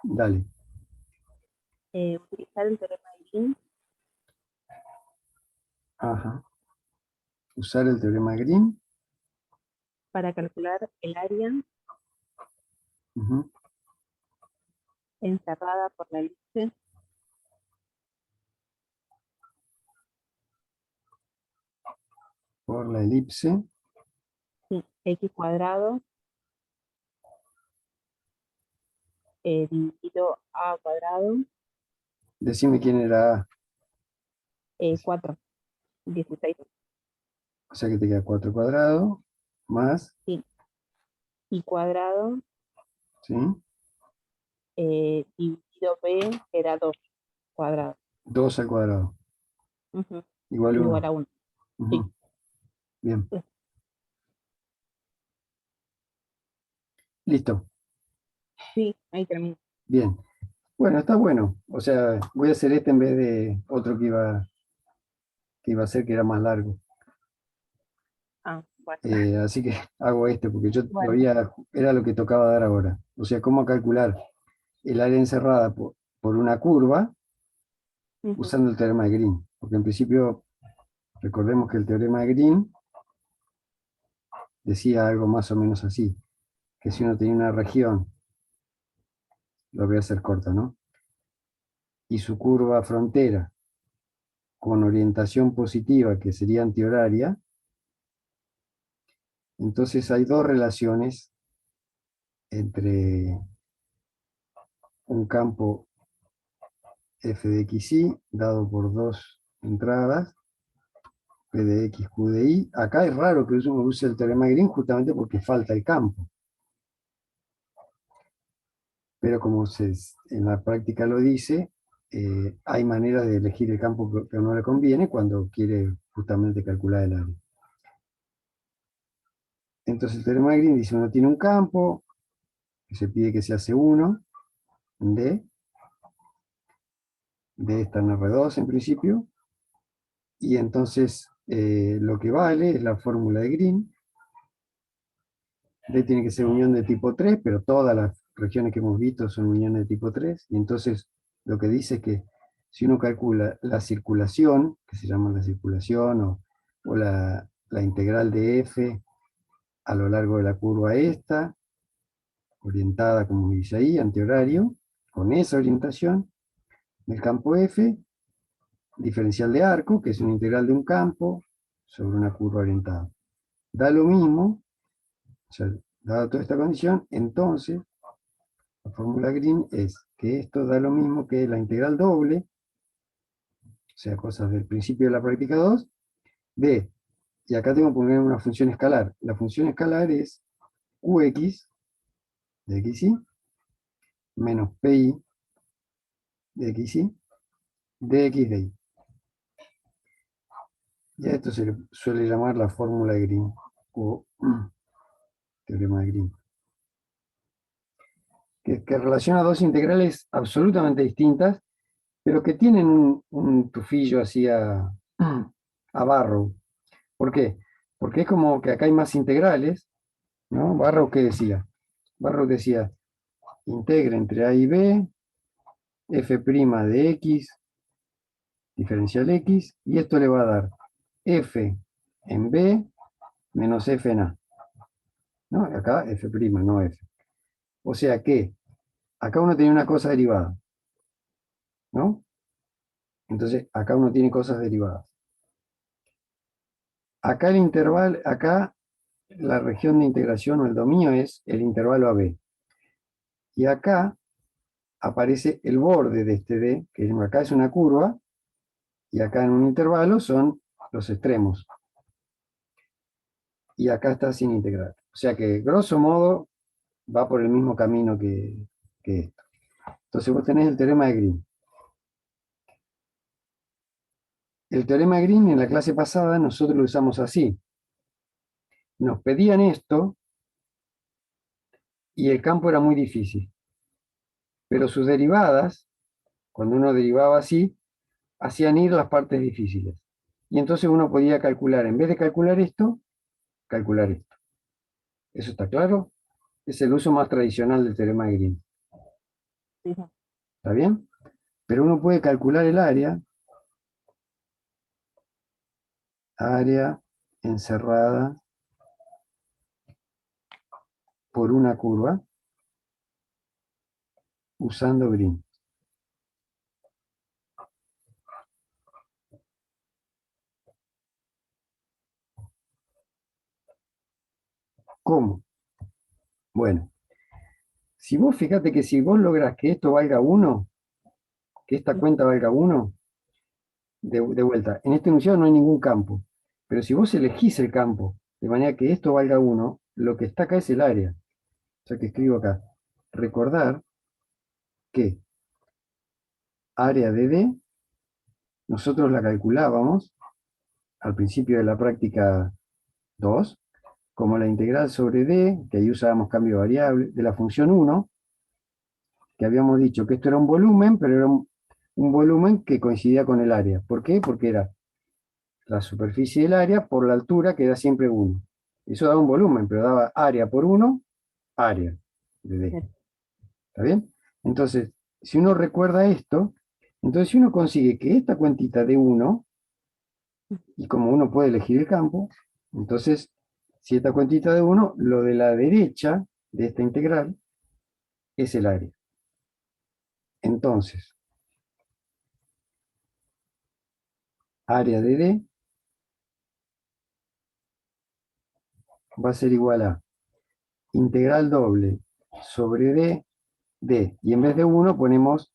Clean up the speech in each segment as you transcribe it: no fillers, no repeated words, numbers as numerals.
Dale. Utilizar el teorema de Green Ajá. Usar el teorema de Green. para calcular el área Ujú. encerrada por la elipse Por la elipse. sí, x cuadrado dividido a cuadrado Decime quién era A. 4, 16, O sea que te queda 4 cuadrado más, sí, y cuadrado ¿sí? dividido b era 2 cuadrado. 2 al cuadrado. Ujú, Igual igual 1. a 1. Sí, Bien. Listo. sí, ahí termino. Bien. Bueno, está bueno. O sea, voy a hacer este en vez de otro que iba a ser que era más largo. Ah, bueno, Así que hago este porque yo bueno, todavía era lo que tocaba dar ahora. O sea, cómo calcular el área encerrada por una curva ujú, usando el teorema de Green. Porque en principio, recordemos que el teorema de Green decía algo más o menos así, que si uno tenía una región, lo voy a hacer corta, ¿no? Y su curva frontera con orientación positiva, que sería antihoraria, entonces hay dos relaciones entre un campo f de xy dado por dos entradas, p de x, q de y. Acá es raro que uno use el teorema de Green justamente porque falta el campo. Pero como en la práctica lo dice, hay maneras de elegir el campo que a uno le conviene cuando quiere justamente calcular el área. Entonces el teorema de Green dice, uno tiene un campo, que se pide que sea C1, D, D está en R2 en principio, y entonces lo que vale es la fórmula de Green. D tiene que ser unión de tipo 3, pero todas las regiones que hemos visto son uniones de tipo 3, y entonces lo que dice es que si uno calcula la circulación, que se llama la circulación, o la integral de f a lo largo de la curva esta, orientada como dice ahí, antihorario, con esa orientación, del campo f, diferencial de arco, que es una integral de un campo sobre una curva orientada. Da lo mismo, o sea, dada toda esta condición, entonces la fórmula Green es que esto da lo mismo que la integral doble, o sea, cosas del principio de la práctica 2, de, y acá tengo que poner una función escalar. La función escalar es qx de xy menos pi de xy de x de y. Y a esto se le suele llamar la fórmula de Green, o teorema de Green, que relaciona dos integrales absolutamente distintas, pero que tienen un tufillo así a Barrow. ¿Por qué? Porque es como que acá hay más integrales, ¿no? Barrow, ¿qué decía? Barrow decía, integra entre A y B, f' de x, diferencial x, y esto le va a dar f en B menos f en A. ¿No? Acá f', no f. O sea que acá uno tiene una cosa derivada, ¿no? Entonces acá uno tiene cosas derivadas. Acá el intervalo, acá la región de integración o el dominio es el intervalo AB. Y acá aparece el borde de este D, que acá es una curva, y acá en un intervalo son los extremos. Y acá está sin integrar. O sea que, grosso modo, va por el mismo camino que esto. Entonces vos tenés el teorema de Green. El teorema de Green en la clase pasada nosotros lo usamos así. Nos pedían esto y el campo era muy difícil. Pero sus derivadas, cuando uno derivaba así, hacían ir las partes difíciles. Y entonces uno podía calcular, en vez de calcular esto, calcular esto. ¿Eso está claro? Es el uso más tradicional del teorema de Green. Sí, sí. ¿Está bien? Pero uno puede calcular el área encerrada por una curva usando Green. ¿Cómo? Bueno, si vos fíjate que si vos lográs que esto valga 1, que esta cuenta valga 1, de vuelta, en este enunciado no hay ningún campo, pero si vos elegís el campo de manera que esto valga 1, lo que está acá es el área. O sea que escribo acá, recordar que área de D, nosotros la calculábamos al principio de la práctica 2, como la integral sobre D, que ahí usábamos cambio variable, de la función 1, que habíamos dicho que esto era un volumen, pero era un volumen que coincidía con el área. ¿Por qué? Porque era la superficie del área por la altura, que da siempre 1. Eso daba un volumen, pero daba área por 1, área de D. ¿Está bien? Entonces, si uno recuerda esto, entonces si uno consigue que esta cuentita de 1, y como uno puede elegir el campo, entonces, si esta cuentita de 1, lo de la derecha de esta integral es el área. Entonces, área de D va a ser igual a integral doble sobre D, y en vez de 1 ponemos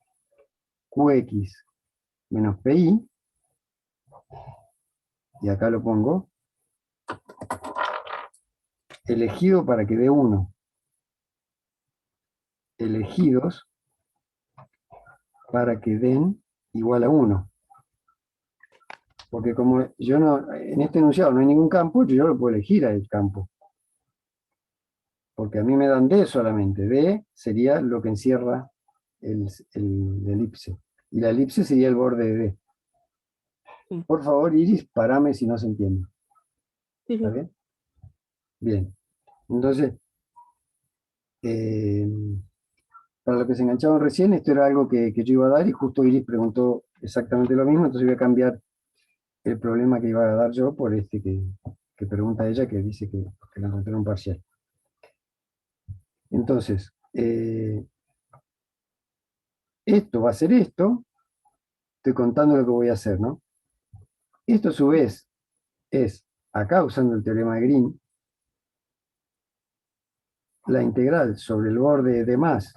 QX menos PI, y acá lo pongo, elegido para que dé 1, elegidos para que den igual a 1. Porque como yo no, en este enunciado no hay ningún campo, yo lo puedo elegir al campo. Porque a mí me dan D solamente. D sería lo que encierra el elipse. Y la elipse sería el borde de D. Sí, Por favor, Iris, parame si no se entiende. sí, ¿Está sí. bien? Bien. Entonces, eh, para lo que se enganchaban recién, esto era algo que yo iba a dar y justo Iris preguntó exactamente lo mismo, entonces voy a cambiar el problema que iba a dar yo por este que pregunta ella, que dice que lo encontró en un parcial. Entonces, esto va a ser esto, estoy contando lo que voy a hacer, ¿no? Esto a su vez es, acá usando el teorema de Green, la integral sobre el borde de más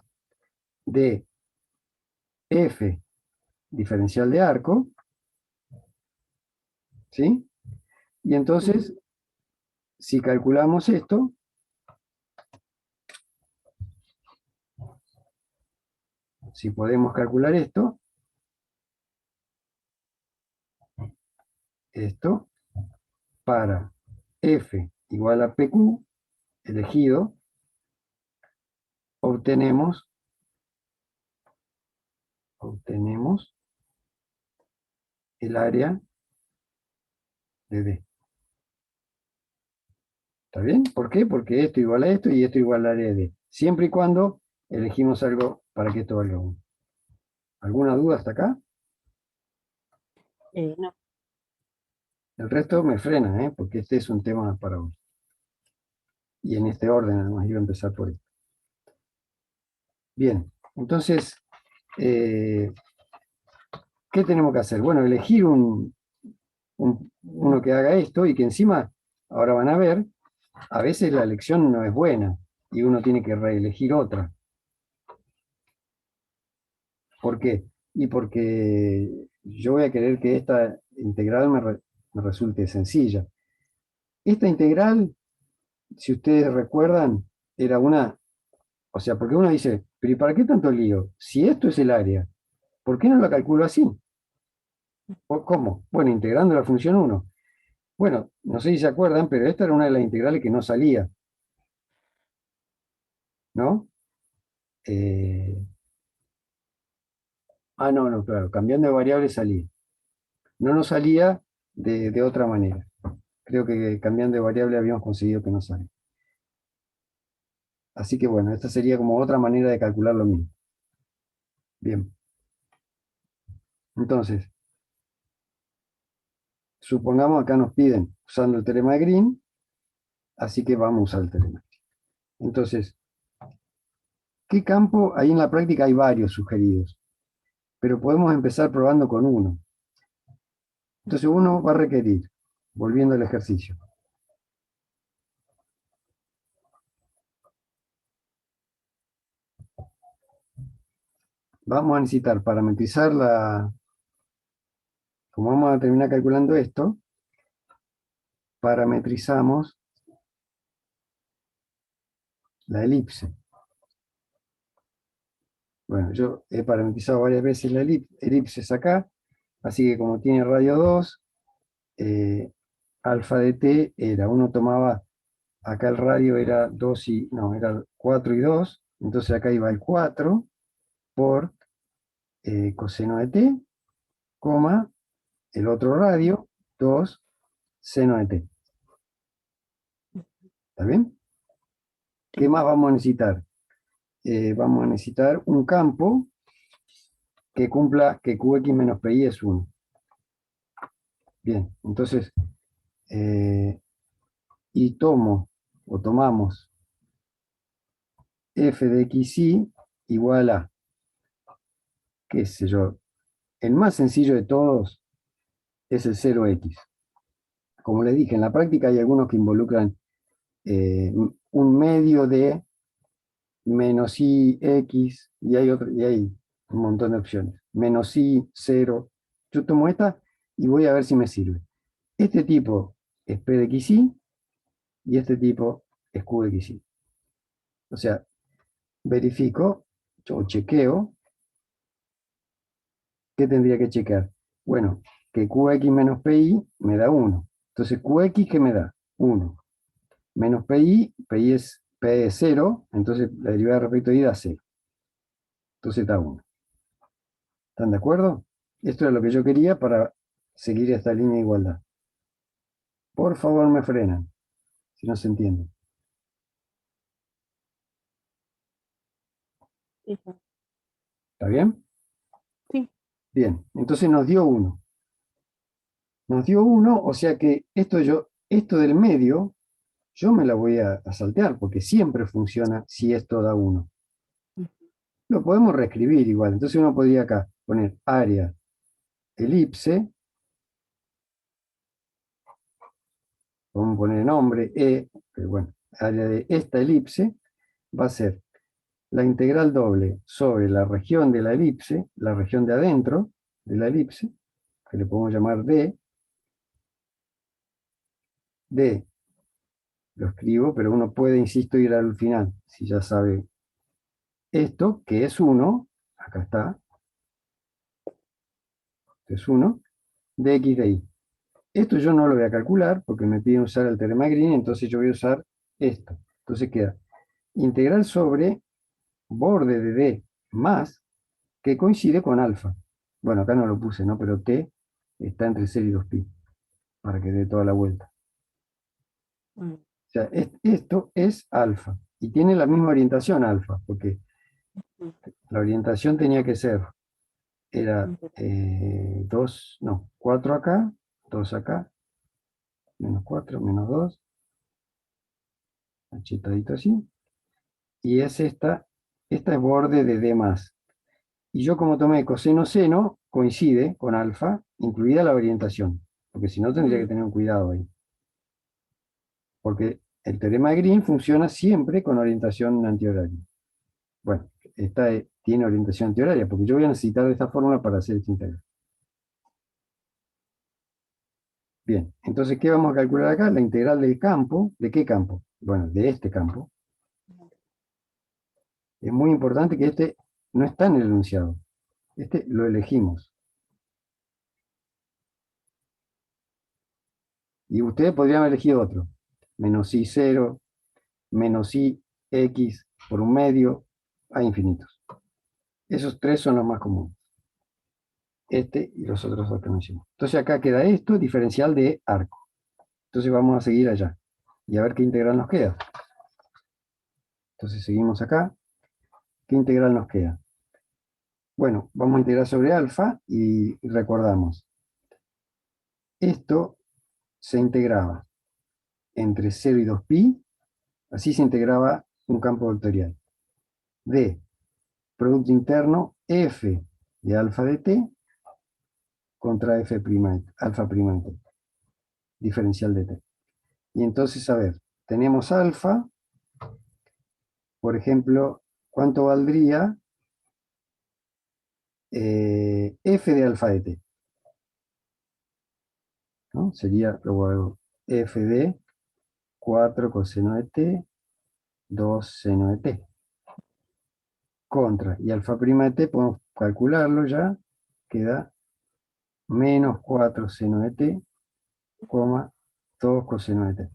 de f diferencial de arco, ¿sí? Y entonces, si calculamos esto, si podemos calcular esto para f igual a pq elegido, obtenemos el área de D. ¿Está bien? ¿Por qué? Porque esto igual a esto y esto igual al área de D. Siempre y cuando elegimos algo para que esto valga 1. ¿Alguna duda hasta acá? No. El resto me frena, porque este es un tema para hoy. Y en este orden, además, iba a empezar por esto. Bien, entonces, ¿qué tenemos que hacer? Bueno, elegir uno que haga esto y que encima, ahora van a ver, a veces la elección no es buena y uno tiene que reelegir otra. ¿Por qué? Y porque yo voy a querer que esta integral me resulte sencilla. Esta integral, si ustedes recuerdan, era una, o sea, porque uno dice, pero ¿y para qué tanto lío? Si esto es el área, ¿por qué no la calculo así? ¿Cómo? Bueno, integrando la función 1. Bueno, no sé si se acuerdan, pero esta era una de las integrales que no salía, ¿no? Eh, no, claro, cambiando de variable salía. No nos salía de otra manera. Creo que cambiando de variable habíamos conseguido que no salga. Así que bueno, esta sería como otra manera de calcular lo mismo. Bien. Entonces, supongamos acá nos piden usando el teorema de Green, así que vamos a usar el teorema. Entonces, ¿qué campo? Ahí en la práctica hay varios sugeridos, pero podemos empezar probando con uno. Entonces uno va a requerir, volviendo al ejercicio, vamos a necesitar parametrizar como vamos a terminar calculando esto, parametrizamos la elipse. Bueno, yo he parametrizado varias veces la elipses acá, así que como tiene radio 2, alfa de t era, uno tomaba, acá el radio era 2 y, no, era 4 y 2, entonces acá iba el 4 por coseno de t, coma, el otro radio, 2 seno de t. ¿Está bien? ¿Qué más vamos a necesitar? Vamos a necesitar un campo que cumpla que Qx menos Pi es 1. Bien, entonces, y tomamos f de xy igual a, qué sé yo, el más sencillo de todos es el 0x. Como les dije, en la práctica hay algunos que involucran un medio de menos i x, y hay un montón de opciones. Menos i, 0. Yo tomo esta y voy a ver si me sirve. Este tipo es p de xy y este tipo es q de xy. O sea, verifico o chequeo. ¿Qué tendría que chequear? Bueno, que qx menos pi me da 1. Entonces, qx, ¿qué me da? 1. Menos pi, p es 0, entonces la derivada respecto a i da 0. Entonces da 1. ¿Están de acuerdo? Esto es lo que yo quería para seguir esta línea de igualdad. Por favor, me frenan, si no se entiende. Listo. ¿Está bien? Sí. Bien, entonces nos dio 1. Nos dio 1, o sea que esto del medio, yo me la voy a saltear, porque siempre funciona si esto da 1. Lo podemos reescribir igual. Entonces uno podría acá poner área elipse, vamos a poner nombre pero bueno, área de esta elipse va a ser la integral doble sobre la región de la elipse, la región de adentro de la elipse, que le podemos llamar D, lo escribo, pero uno puede, insisto, ir al final, si ya sabe esto, que es 1, acá está, es 1, de x de y. Esto yo no lo voy a calcular porque me piden usar el teorema de Green, entonces yo voy a usar esto. Entonces queda integral sobre borde de D más, que coincide con alfa. Bueno, acá no lo puse, ¿no? Pero T está entre 0 y 2pi, para que dé toda la vuelta. Mm. O sea, esto es alfa, y tiene la misma orientación alfa, porque la orientación tenía que ser, era 2, no, 4 acá, 2 acá, menos 4, menos 2, achetadito así, y es esta es borde de D más. Y yo como tomé coseno seno, coincide con alfa, incluida la orientación, porque si no tendría que tener un cuidado ahí. Porque el teorema de Green funciona siempre con orientación antihoraria. Bueno, esta tiene orientación antihoraria, porque yo voy a necesitar de esta fórmula para hacer esta integral. Bien, entonces, ¿qué vamos a calcular acá? La integral del campo. ¿De qué campo? Bueno, de este campo. Es muy importante que este no está en el enunciado. Este lo elegimos. Y ustedes podrían haber elegido otro. Menos i 0, menos i x por un medio, a infinitos. Esos tres son los más comunes. Este y los otros dos que mencioné. Entonces acá queda esto, diferencial de arco. Entonces vamos a seguir allá y a ver qué integral nos queda. Entonces seguimos acá. ¿Qué integral nos queda? Bueno, vamos a integrar sobre alfa y recordamos. Esto se integraba entre 0 y 2pi, así se integraba un campo vectorial. De producto interno f de alfa de t contra f' alfa prima de t, diferencial de t. Y entonces, a ver, tenemos alfa, por ejemplo, ¿cuánto valdría f de alfa de t? ¿No? Sería, luego hago f de 4 coseno de t, 2 seno de t. Contra, y alfa prima de t, podemos calcularlo ya, queda menos 4 seno de t, coma 2 coseno de t.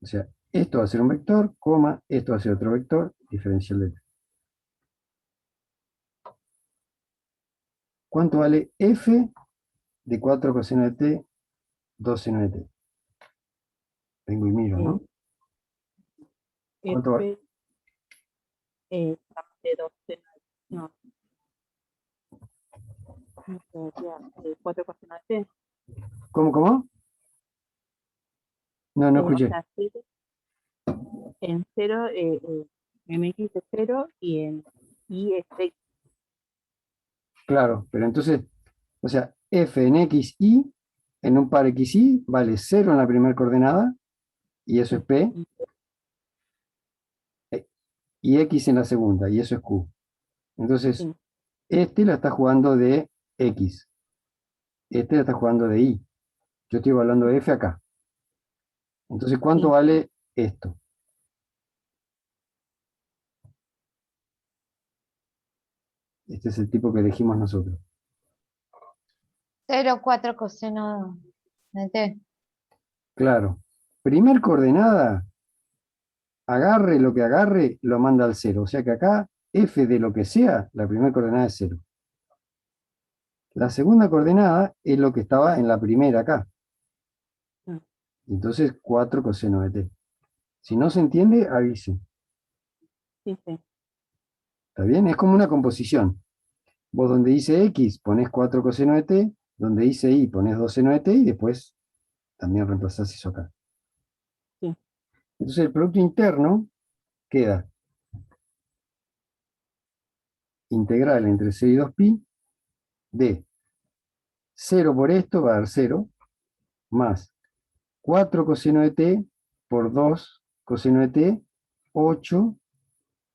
O sea, esto va a ser un vector, coma, esto va a ser otro vector, diferencial de t. ¿Cuánto vale f de 4 coseno de t, 2 seno de t? Vengo y miro, eh, ¿no? ¿Cuánto vale? F de 12, no, no sería 4 coseno de t. ¿Cómo? No, no O escuché. sea, en 0, en X es 0 y en Y es X. Claro, pero entonces, o sea, f en x, y, en un par x, y, vale 0 en la primera coordenada, y eso es p, Y, y x en la segunda, y eso es q. Entonces, sí, este la está jugando de x, este la está jugando de y. Yo estoy hablando de f acá. Entonces, ¿cuánto sí, vale esto? Este es el tipo que elegimos nosotros. 0,4 coseno de t. Claro. Primer coordenada, agarre lo que agarre, lo manda al 0. O sea que acá, f de lo que sea, la primera coordenada es 0. La segunda coordenada es lo que estaba en la primera acá. mm, Entonces, 4 coseno de t. Si no se entiende, avise. sí, sí, ¿Está bien? Es como una composición. Vos donde dice x ponés 4 coseno de t, donde dice y ponés 2 seno de t y después también reemplazás eso acá. sí, Entonces el producto interno queda integral entre 0 y 2pi de 0 por esto va a dar 0, más 4 coseno de t por 2 coseno de t, 8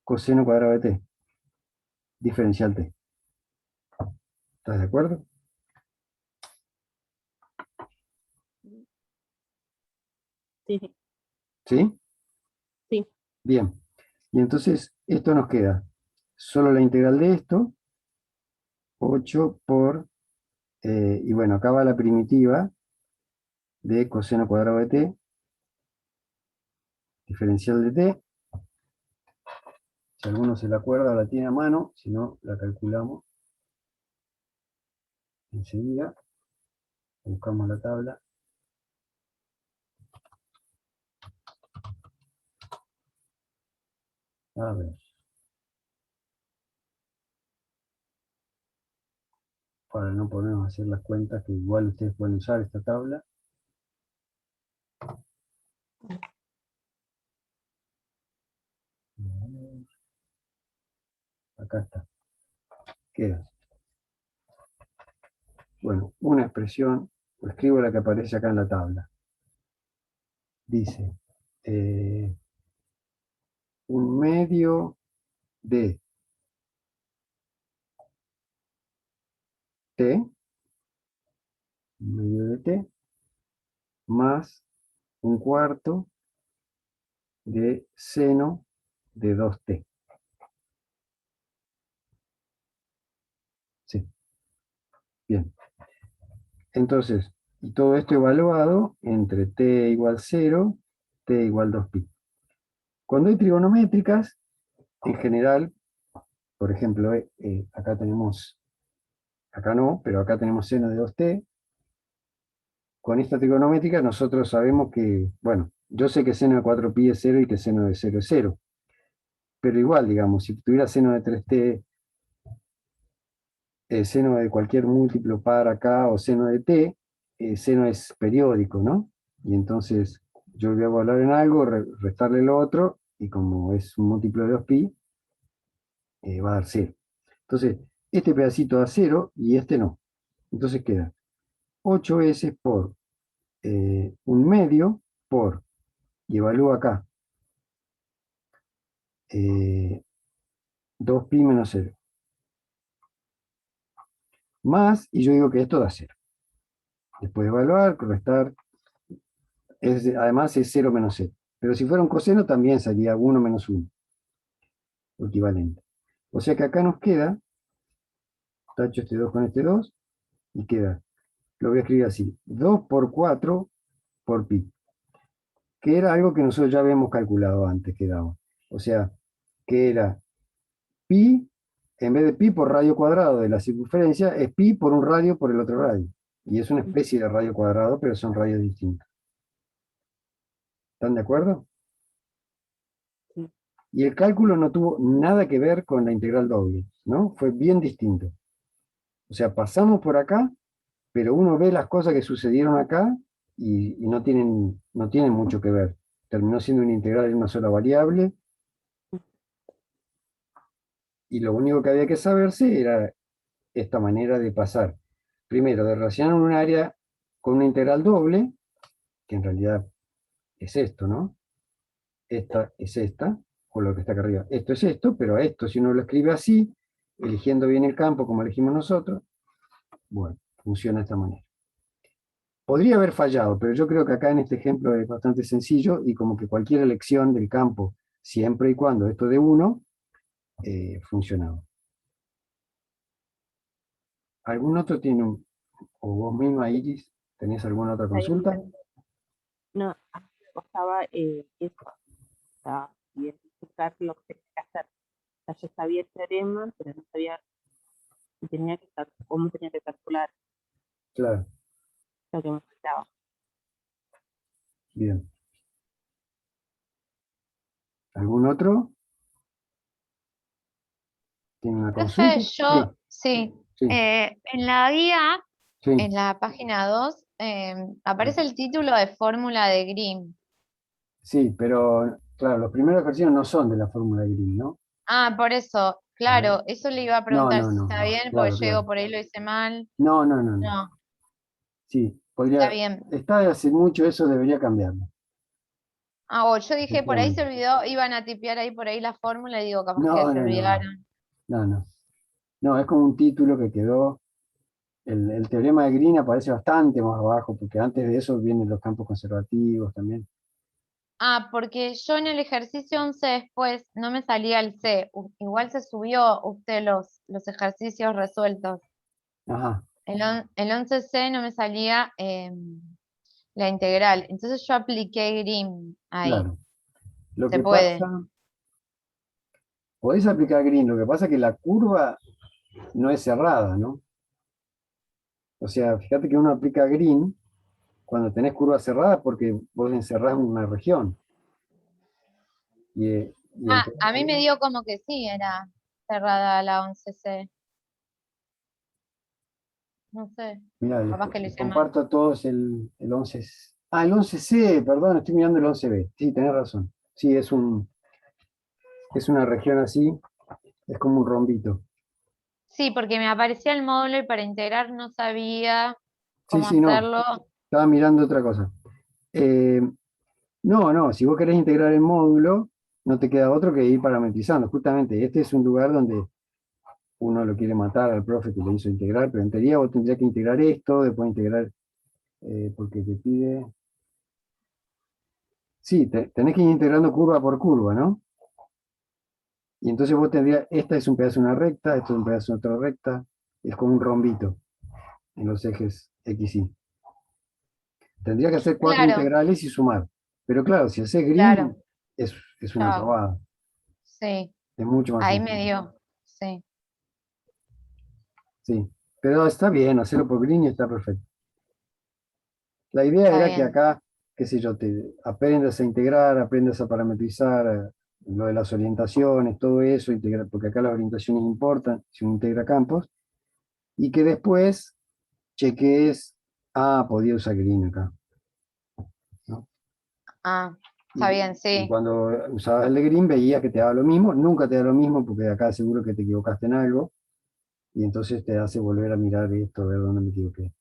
coseno cuadrado de t, diferencial t. ¿Estás de acuerdo? sí, sí, ¿Sí? sí, Bien. Y entonces esto nos queda solo la integral de esto, 8 por, y bueno, acá va la primitiva de coseno cuadrado de t, diferencial de t. Si alguno se la acuerda, la tiene a mano, si no, la calculamos enseguida. Buscamos la tabla. A ver. Para no ponernos a hacer las cuentas, que igual ustedes pueden usar esta tabla. Acá está. Queda. Bueno, una expresión, escribo la que aparece acá en la tabla. Dice, un medio de t, un medio de t, más un cuarto de seno de 2t. Sí, bien. Entonces, y todo esto evaluado entre t igual 0, t igual 2pi. Cuando hay trigonométricas, en general, por ejemplo, acá tenemos, acá no, pero acá tenemos seno de 2t. Con esta trigonométrica nosotros sabemos que, bueno, yo sé que seno de 4pi es 0 y que seno de 0 es 0. Pero igual, digamos, si tuviera seno de 3t seno de cualquier múltiplo par acá o seno de t, seno es periódico, ¿no? Y entonces yo voy a evaluar en algo, restarle lo otro, y como es un múltiplo de 2pi, va a dar 0. Entonces, este pedacito da 0 y este no. Entonces queda 8s por un medio por, y evalúo acá, 2pi menos 0. Más, y yo digo que esto da 0. Después de evaluar, restar, además es 0 menos 0. Pero si fuera un coseno también sería 1 menos 1, equivalente. O sea que acá nos queda, tacho este 2 con este 2, y queda, lo voy a escribir así, 2 por 4 por pi, que era algo que nosotros ya habíamos calculado antes que daba. O sea, que era pi, en vez de pi por radio cuadrado de la circunferencia, es pi por un radio por el otro radio. Y es una especie de radio cuadrado, pero son radios distintos. ¿Están de acuerdo? Sí. Y el cálculo no tuvo nada que ver con la integral doble, ¿no? Fue bien distinto. O sea, pasamos por acá, pero uno ve las cosas que sucedieron acá y no tienen mucho que ver. Terminó siendo una integral de una sola variable, y lo único que había que saberse era esta manera de pasar. Primero, de relacionar un área con una integral doble, que en realidad es esto, ¿no? Esta es esta, o lo que está acá arriba. Esto es esto, pero a esto, si uno lo escribe así, eligiendo bien el campo como elegimos nosotros, bueno, funciona de esta manera. Podría haber fallado, pero yo creo que acá en este ejemplo es bastante sencillo, y como que cualquier elección del campo, siempre y cuando esto de 1, funcionaba. ¿Algún otro tiene o vos misma, Iris, tenés alguna otra Ahí consulta? no, a mí me costaba eso, o sea, identificar lo que tenía que hacer. O sea, yo sabía el teorema, pero no sabía si tenía que cómo tenía que calcular Claro, lo que me faltaba. bien. ¿Algún otro tiene una Profe, consulta? Sí, sí, sí, en la guía, sí. en la página 2, aparece el título de fórmula de Green. Sí, pero claro, los primeros ejercicios no son de la fórmula de Green, ¿no? Ah, por eso, A ver. claro, eso le iba a No, preguntar no, si no, está no. bien, porque Claro, llego claro. por ahí lo hice mal. No, no, no, no. No, Sí, está podría. bien. Está de hace mucho, eso debería cambiarlo. Ah, o yo dije, por ahí se Efectivamente. olvidó, iban a tipear ahí por ahí la fórmula y digo, capaz que No, se no, no, no. olvidaron. No, no. No, es como un título que quedó. El teorema de Green aparece bastante más abajo, porque antes de eso vienen los campos conservativos también. Ah, porque yo en el ejercicio 11 después no me salía el C. Igual se subió usted los ejercicios resueltos. Ajá, El 11C no me salía la integral. Entonces yo apliqué Green ahí. claro. Lo Se que puede. pasa, podés aplicar Green, lo que pasa es que la curva no es cerrada, ¿no? O sea, fíjate que uno aplica Green cuando tenés curva cerrada porque vos encerrás una región. Y Ah, a mí me dio como que sí, era cerrada la 11C. No sé, mirá, capaz que lo les hice mal. comparto a todos el 11. Ah, el 11C, perdón, estoy mirando el 11B. Sí, tenés razón. Sí, es una región así, es como un rombito. Sí, porque me aparecía el módulo y para integrar no sabía Sí, cómo sí, no, hacerlo. estaba mirando otra cosa. Eh, no, no, si vos querés integrar el módulo, no te queda otro que ir parametrizando. Justamente, este es un lugar donde uno lo quiere matar al profe que le hizo integrar, pero en teoría vos tendrías que integrar esto, después integrar, porque te pide. Sí, tenés que ir integrando curva por curva, ¿no? Y entonces vos tendrías, esta es un pedazo de una recta, esto es un pedazo de otra recta, es como un rombito en los ejes X, Y. Tendría que hacer 4 Claro, integrales y sumar. Pero claro, si haces green, claro, es una chao. pavada, Sí, es mucho más ahí me sencillo. dio. Sí, Sí, pero está bien, hacerlo por green y está perfecto. La idea está era que bien. acá, qué sé yo, te aprendas a integrar, aprendas a parametrizar, lo de las orientaciones, todo eso, porque acá las orientaciones importan, si uno integra campos, y que después cheques, podía usar green acá, ¿no? Ah, está Y, bien, y sí. cuando usabas el de green veías que te daba lo mismo, nunca te da lo mismo porque acá seguro que te equivocaste en algo, y entonces te hace volver a mirar esto, a ver dónde me equivoqué.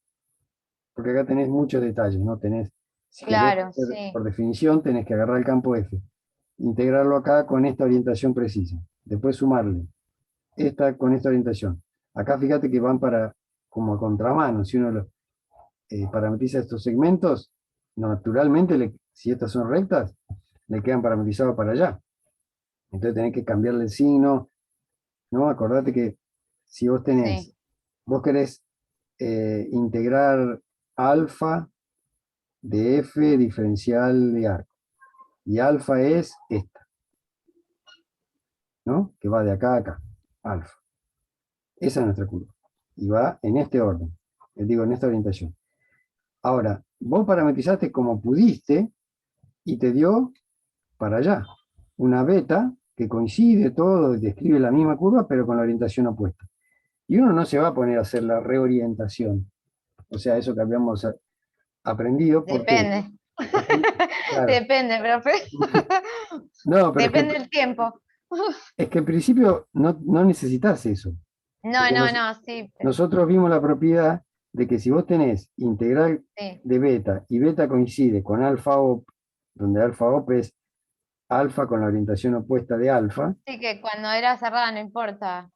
Porque acá tenés muchos detalles, ¿no? Tenés, si querés, Claro, sí. por definición, tenés que agarrar el campo F, integrarlo acá con esta orientación precisa, después sumarle esta con esta orientación. Acá fíjate que van para como a contramano, si uno parametriza estos segmentos, naturalmente, si estas son rectas, le quedan parametrizados para allá. Entonces tenés que cambiarle el signo, ¿no? Acordate que si Sí, vos querés integrar alfa de f diferencial de arco, y alfa es esta, ¿no? Que va de acá a acá, alfa. Esa es nuestra curva. Y va en este orden, digo, en esta orientación. Ahora, vos parametrizaste como pudiste y te dio para allá una beta que coincide todo, describe la misma curva, pero con la orientación opuesta. Y uno no se va a poner a hacer la reorientación. O sea, eso que habíamos aprendido, porque, depende. claro, Depende, profe. no, pero Depende del tiempo. es que en principio no necesitas eso. No, Porque no, no, sí, nosotros vimos la propiedad de que si vos tenés integral sí. de beta y beta coincide con alfa op, donde alfa op es alfa con la orientación opuesta de alfa, Sí, que cuando era cerrada no importa.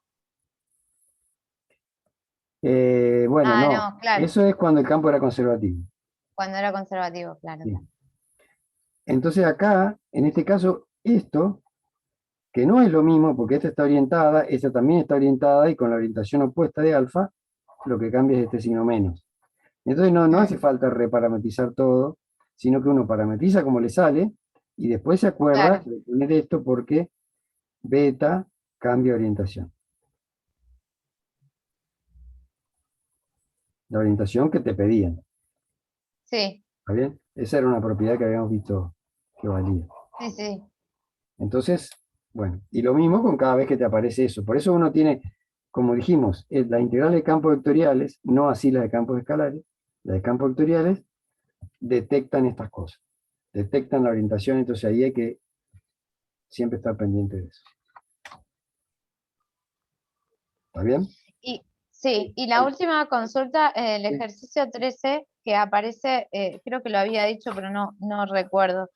bueno, Ah, no, no, claro. eso es cuando el campo era conservativo. Cuando era conservativo, claro, Sí. claro. Entonces acá, en este caso, esto, que no es lo mismo, porque esta está orientada, esta también está orientada, y con la orientación opuesta de alfa, lo que cambia es este signo menos. Entonces no Mm, hace falta reparametrizar todo, sino que uno parametriza como le sale, y después se acuerda claro, de poner esto porque beta cambia orientación. La orientación que te pedían. sí, ¿Está bien? Esa era una propiedad que habíamos visto que valía. sí, sí. Entonces, bueno, y lo mismo con cada vez que te aparece eso. Por eso uno tiene, como dijimos, la integral de campos vectoriales, no así la de campos escalares, la de campos vectoriales detectan estas cosas, detectan la orientación, entonces ahí hay que siempre estar pendiente de eso. ¿Está bien? Y sí, y la última consulta, el Sí. ejercicio 13 que aparece, creo que lo había dicho, pero no recuerdo.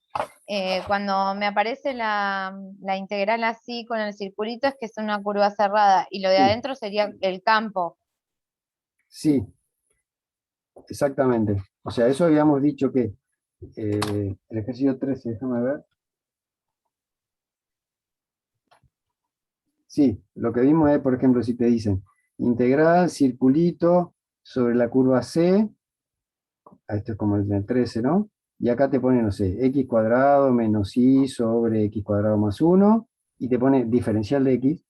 Cuando me aparece la integral así con el circulito es que es una curva cerrada y lo de Sí, adentro sería el campo. sí, exactamente. O sea, eso habíamos dicho que el ejercicio 13, déjame ver. Sí, lo que vimos es, por ejemplo, si te dicen integral circulito sobre la curva C, esto es como el del 13, ¿no? Y acá te pone, no sé, x cuadrado menos y sobre x cuadrado más 1, y te pone diferencial de x,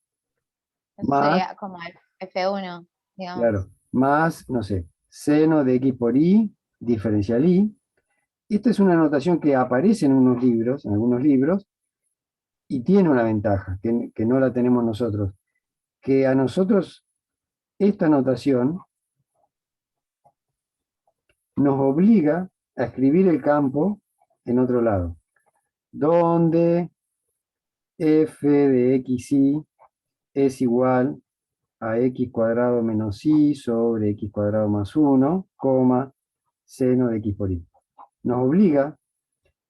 Eso más, sería como el F1, digamos. claro, más, no sé, seno de x por y, diferencial y. Esta es una notación que aparece en unos libros, en algunos libros, y tiene una ventaja, que no la tenemos nosotros, que a nosotros esta notación nos obliga a escribir el campo en otro lado, donde f de xy es igual a x cuadrado menos y sobre x cuadrado más 1, coma, seno de x por y. Nos obliga,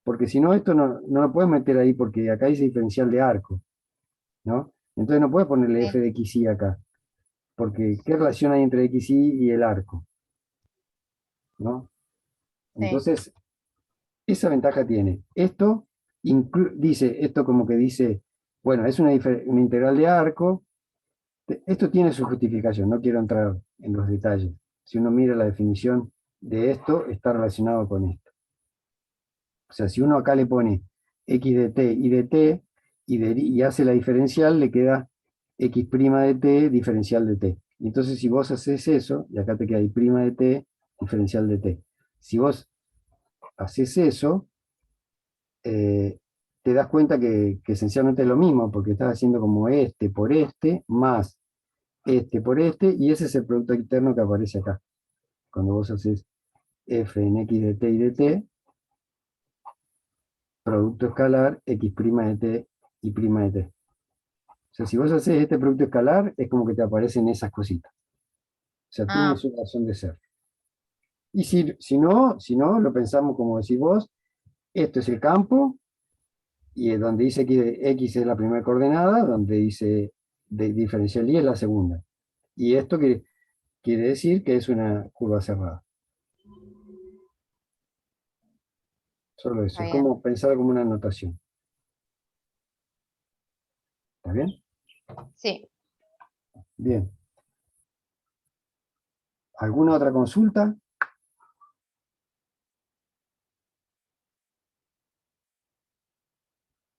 porque si no esto no lo puedes meter ahí porque acá dice diferencial de arco, ¿no? Entonces no puedes ponerle f Sí, de xy acá, porque ¿qué relación hay entre xy y el arco? ¿No? sí, Entonces, esa ventaja tiene. Esto dice, esto como que dice, bueno, es una integral de arco. Esto tiene su justificación, no quiero entrar en los detalles. Si uno mira la definición de esto, está relacionado con esto. O sea, si uno acá le pone x de t y de t y hace la diferencial, le queda x' de t diferencial de t. Y entonces si vos haces eso, y acá te queda y' de t diferencial de t. Si vos haces eso, te das cuenta que esencialmente es lo mismo, porque estás haciendo como este por este, más este por este, y ese es el producto interno que aparece acá. Cuando vos haces f en x de t y de t, producto escalar x' de t y prima de t. O sea, si vos haces este producto escalar, es como que te aparecen esas cositas. O sea, tiene Ah, su razón de ser. Y si no, lo pensamos como decís vos, esto es el campo, y donde dice que x es la primera coordenada, donde dice diferencial y es la segunda. Y esto quiere decir que es una curva cerrada. Solo eso, está es bien. como pensar como una anotación. ¿Está bien? Sí. Bien. ¿Alguna otra consulta?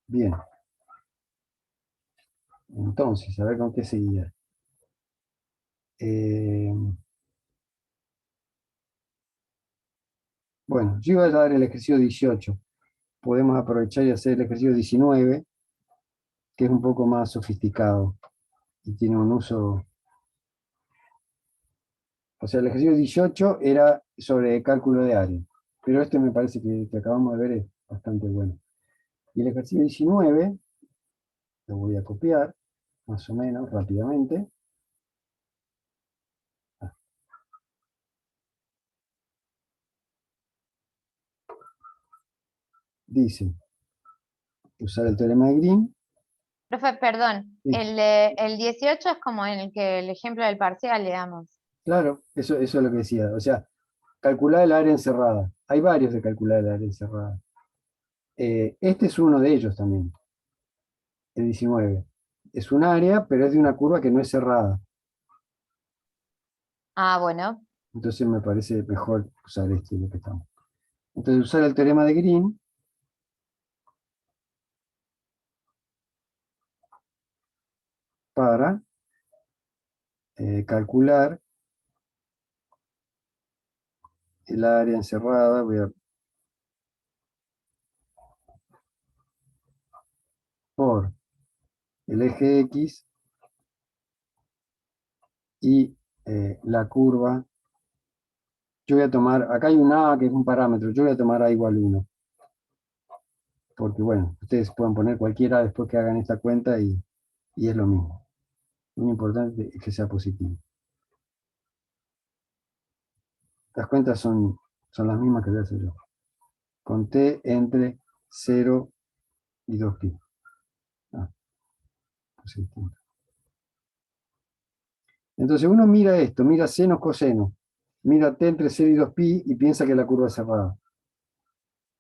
Bien. Entonces, a ver con qué seguía. Eh, bueno, yo iba a dar el ejercicio 18. Podemos aprovechar y hacer el ejercicio 19, que es un poco más sofisticado y tiene un uso. O sea, el ejercicio 18 era sobre cálculo de área, pero este me parece que acabamos de ver es bastante bueno. Y el ejercicio 19, lo voy a copiar, más o menos, rápidamente. Dice, usar el teorema de Green. Profe, perdón, Sí, el 18 es como el ejemplo del parcial, digamos. claro, eso es lo que decía. O sea, calcular el área encerrada. Hay varios de calcular el área encerrada. Este es uno de ellos también, el 19. Es un área, pero es de una curva que no es cerrada. Ah, bueno. Entonces me parece mejor usar este de lo que estamos. Entonces usar el teorema de Green para calcular el área encerrada. Por el eje X y la curva. Yo voy a tomar, acá hay un A que es un parámetro, yo voy a tomar A igual 1. Porque bueno, ustedes pueden poner cualquiera después que hagan esta cuenta y es lo mismo. Lo importante es que sea positivo. Las cuentas son las mismas que voy a hacer yo. Con t entre 0 y 2pi. Ah, positivo. Entonces uno mira esto, mira seno, coseno, mira t entre 0 y 2pi y piensa que la curva es cerrada.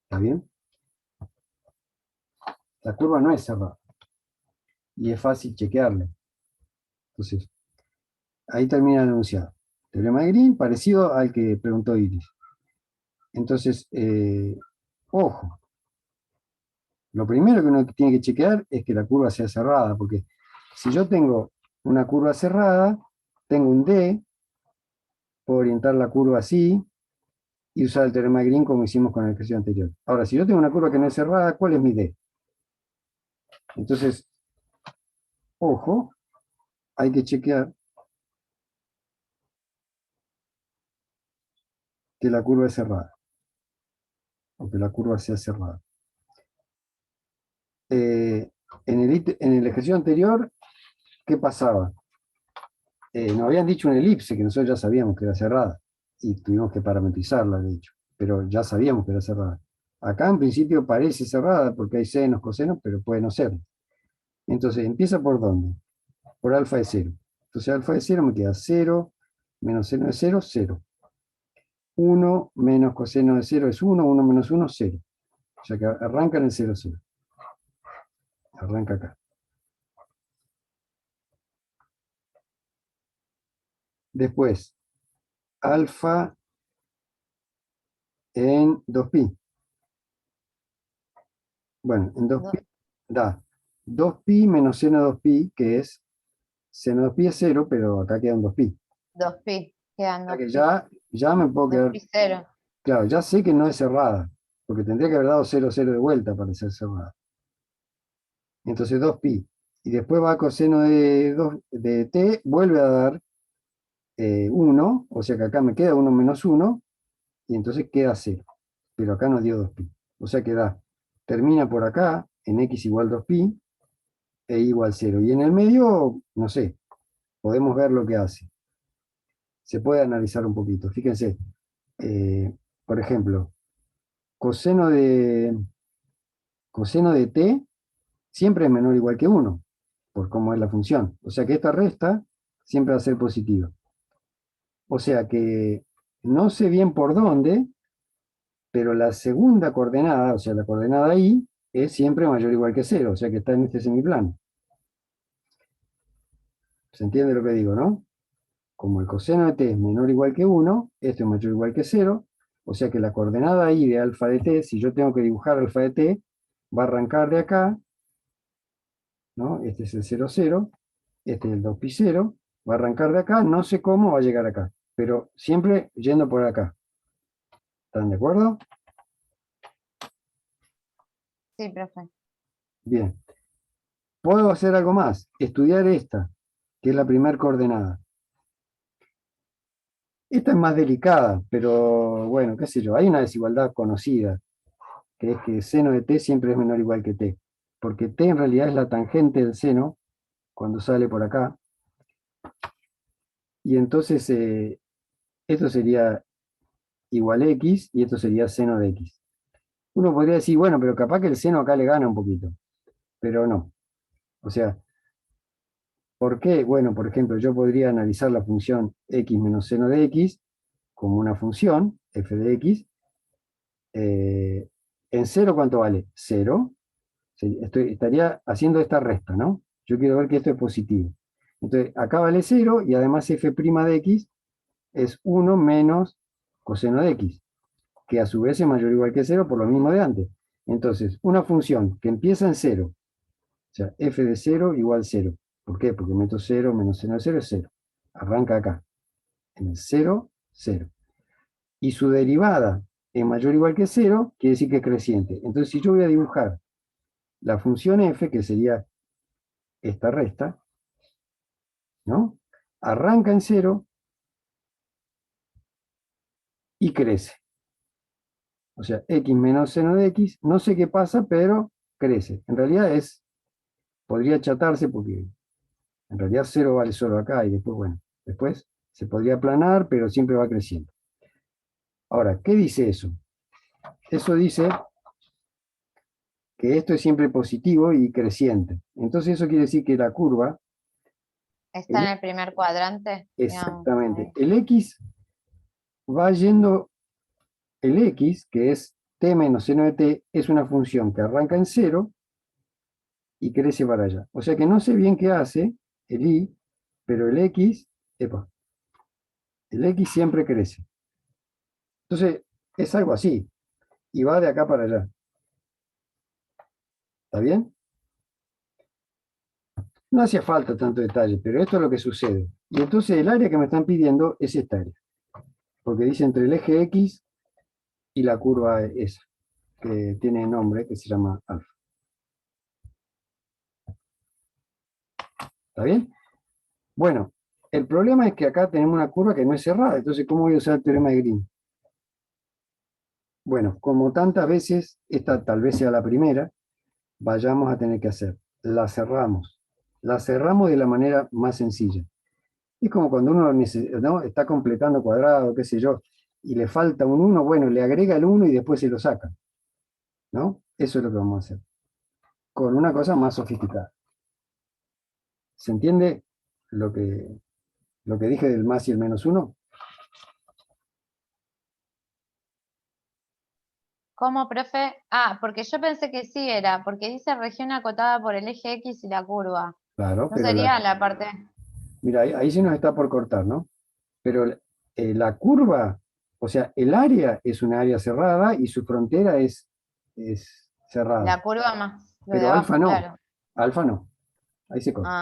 ¿Está bien? La curva no es cerrada. Y es fácil chequearla. Entonces, ahí termina el enunciado. Teorema de Green, parecido al que preguntó Iris. Entonces, ojo, lo primero que uno tiene que chequear es que la curva sea cerrada, porque si yo tengo una curva cerrada, tengo un D, puedo orientar la curva así y usar el teorema de Green como hicimos con el ejercicio anterior. Ahora, si yo tengo una curva que no es cerrada, ¿cuál es mi D? Entonces, ojo, hay que chequear que la curva es cerrada, o que la curva sea cerrada. En el ejercicio anterior, ¿qué pasaba? Nos habían dicho una elipse, que nosotros ya sabíamos que era cerrada, y tuvimos que parametrizarla, de hecho, pero ya sabíamos que era cerrada. Acá en principio parece cerrada porque hay senos, cosenos, pero puede no ser. Entonces, ¿empieza por dónde? Por alfa de 0. Entonces, alfa de 0 me queda 0, menos seno de 0, 0. 1 menos coseno de 0 es 1, 1 menos 1, 0. O sea que arranca en el 0, 0. Arranca acá. Después, alfa en 2pi. Bueno, en 2pi da 2pi menos seno de 2pi, que es seno de 2pi es 0, pero acá quedan 2pi. 2pi, quedan O sea que 2pi. ya me puedo quedar, 2pi 0. claro, ya sé que no es cerrada, porque tendría que haber dado 0, 0 de vuelta para ser cerrada. Entonces 2pi y después va a coseno de t, vuelve a dar 1, o sea que acá me queda 1 menos 1, y entonces queda 0. Pero acá nos dio 2pi. O sea que termina por acá, en x igual 2pi, e igual 0. Y en el medio, no sé, podemos ver lo que hace. Se puede analizar un poquito. Fíjense, por ejemplo, coseno de, coseno de t siempre es menor o igual que 1, por cómo es la función. O sea que esta resta siempre va a ser positiva. O sea que no sé bien por dónde, pero la segunda coordenada, o sea, la coordenada y, es siempre mayor o igual que 0, o sea que está en este semiplano. ¿Se entiende lo que digo, no? Como el coseno de t es menor o igual que 1, esto es mayor o igual que 0, o sea que la coordenada y de alfa de t, si yo tengo que dibujar alfa de t, va a arrancar de acá, ¿no? Este es el 0, 0, este es el 2pi 0, va a arrancar de acá, no sé cómo va a llegar acá, pero siempre yendo por acá. ¿Están de acuerdo? Sí, profe. Bien. Puedo hacer algo más, estudiar esta, que es la primera coordenada. Esta es más delicada, pero bueno, qué sé yo, hay una desigualdad conocida, que es que seno de t siempre es menor o igual que t, porque t en realidad es la tangente del seno, cuando sale por acá, y entonces esto sería igual a x, y esto sería seno de x. Uno podría decir, bueno, pero capaz que el seno acá le gana un poquito, pero no. O sea, ¿por qué? Bueno, por ejemplo, yo podría analizar la función x menos seno de x como una función, f de x. En 0, ¿cuánto vale? 0. Estaría haciendo esta resta, ¿no? Yo quiero ver que esto es positivo. Entonces, acá vale 0 y además f' de x es 1 menos coseno de x, que a su vez es mayor o igual que 0 por lo mismo de antes. Entonces, una función que empieza en 0, o sea, f de 0 igual 0. ¿Por qué? Porque meto 0 menos seno de 0 es 0. Arranca acá, en el 0, 0. Y su derivada es mayor o igual que 0, quiere decir que es creciente. Entonces, si yo voy a dibujar la función f, que sería esta resta, ¿no? Arranca en 0 y crece. O sea, x menos seno de x, no sé qué pasa, pero crece. En realidad podría achatarse porque en realidad 0 vale solo acá y después, bueno, después se podría aplanar, pero siempre va creciendo. Ahora, ¿qué dice eso? Eso dice que esto es siempre positivo y creciente. Entonces eso quiere decir que la curva, Está en el primer cuadrante, digamos. exactamente, el x va yendo, el x, que es t menos seno de t, es una función que arranca en 0 y crece para allá. O sea que no sé bien qué hace el y, pero el x, el x siempre crece. Entonces, es algo así, y va de acá para allá. ¿Está bien? No hacía falta tanto detalle, pero esto es lo que sucede. Y entonces el área que me están pidiendo es esta área, porque dice entre el eje x y la curva esa, que tiene nombre, que se llama alfa. ¿Está bien? Bueno, el problema es que acá tenemos una curva que no es cerrada, entonces ¿cómo voy a usar el teorema de Green? Bueno, como tantas veces, esta tal vez sea la primera, vayamos a tener que hacer. La cerramos. La cerramos de la manera más sencilla. Es como cuando uno ¿no? está completando cuadrado, qué sé yo, y le falta un 1, bueno, le agrega el 1 y después se lo saca. ¿No? Eso es lo que vamos a hacer. Con una cosa más sofisticada. ¿Se entiende lo que dije del más y el menos 1? ¿Cómo, profe? Ah, porque yo pensé que sí era, porque dice región acotada por el eje X y la curva. Claro, ¿No pero sería la parte? mira, ahí se nos está por cortar, ¿no? Pero la curva, o sea, el área es una área cerrada y su frontera es cerrada. La curva más lo de Pero alfa abajo, no, claro. alfa no. Ahí se corta. Ah.